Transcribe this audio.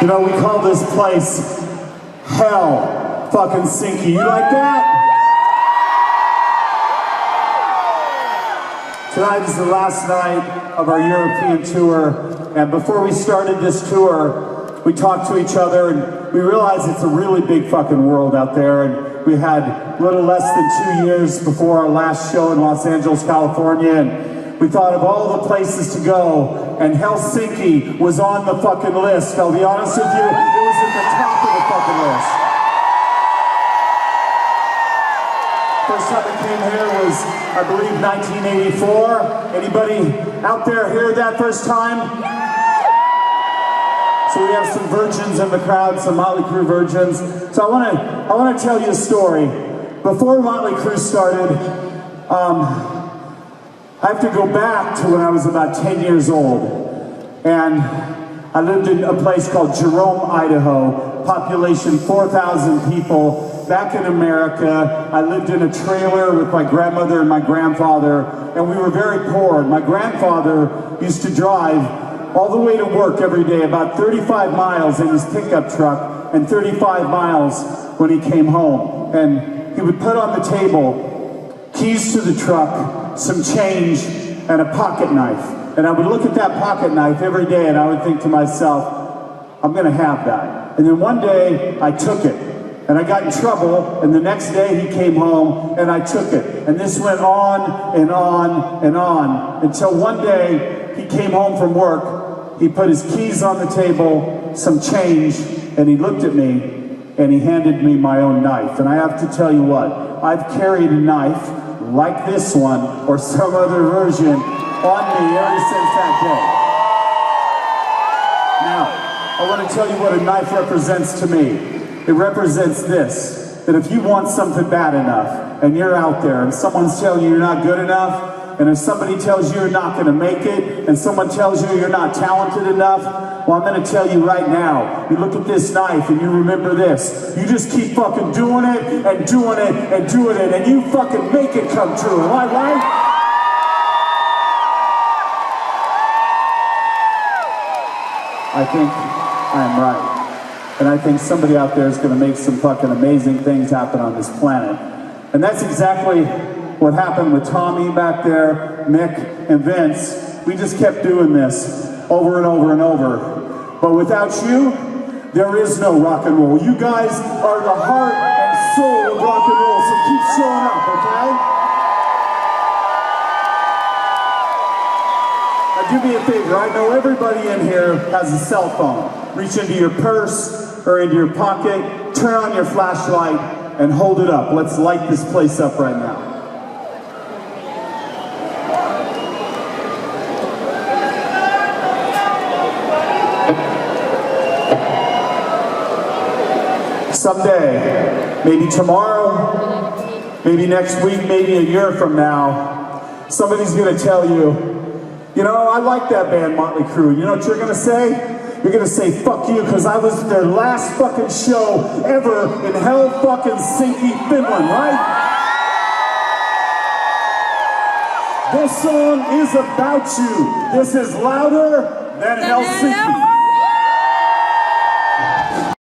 You know, we call this place Hell fucking Sinky. You like that? Tonight is the last night of our European tour, and before we started this tour, we talked to each other and we realized it's a really big fucking world out there, and we had a little less than 2 years before our last show in Los Angeles, California, and we thought of all the places to go, and Helsinki was on the fucking list. I'll be honest with you, it was at the top of the fucking list. First time I came here was, I believe, 1984. Anybody out there hear that first time? So we have some virgins in the crowd, some Mötley Crüe virgins. So I want to tell you a story. Before Mötley Crüe started, I have to go back to when I was about 10 years old. And I lived in a place called Jerome, Idaho, population 4,000 people. Back in America, I lived in a trailer with my grandmother and my grandfather, and we were very poor. And my grandfather used to drive all the way to work every day, about 35 miles in his pickup truck, and 35 miles when he came home. And he would put on the table keys to the truck, some change, and a pocket knife. And I would look at that pocket knife every day, and I would think to myself, I'm gonna have that. And then one day, I took it. And I got in trouble, and the next day he came home, and I took it. And this went on and on and on, until one day he came home from work, he put his keys on the table, some change, and he looked at me, and he handed me my own knife. And I have to tell you what, I've carried a knife like this one, or some other version, on me ever since that day. Now, I want to tell you what a knife represents to me. It represents this, that if you want something bad enough, and you're out there, and someone's telling you you're not good enough, and if somebody tells you you're not gonna make it, and someone tells you you're not talented enough, well, I'm gonna tell you right now, you look at this knife and you remember this. You just keep fucking doing it, and doing it, and doing it, and you fucking make it come true. Am I right? I think I'm right. And I think somebody out there is going to make some fucking amazing things happen on this planet. And that's exactly what happened with Tommy back there, Mick, and Vince. We just kept doing this over and over and over. But without you, there is no rock and roll. You guys are the heart and soul of rock and roll, so keep showing up, okay? Now do me a favor, I know everybody in here has a cell phone. Reach into your purse or into your pocket, turn on your flashlight, and hold it up. Let's light this place up right now. Someday, maybe tomorrow, maybe next week, maybe a year from now, somebody's gonna tell you, you know, I like that band Mötley Crüe. You know what you're gonna say? You're gonna say, fuck you, because I was at their last fucking show ever in hell fucking Helsinki, Finland, right? This song is about you. This is louder than Helsinki.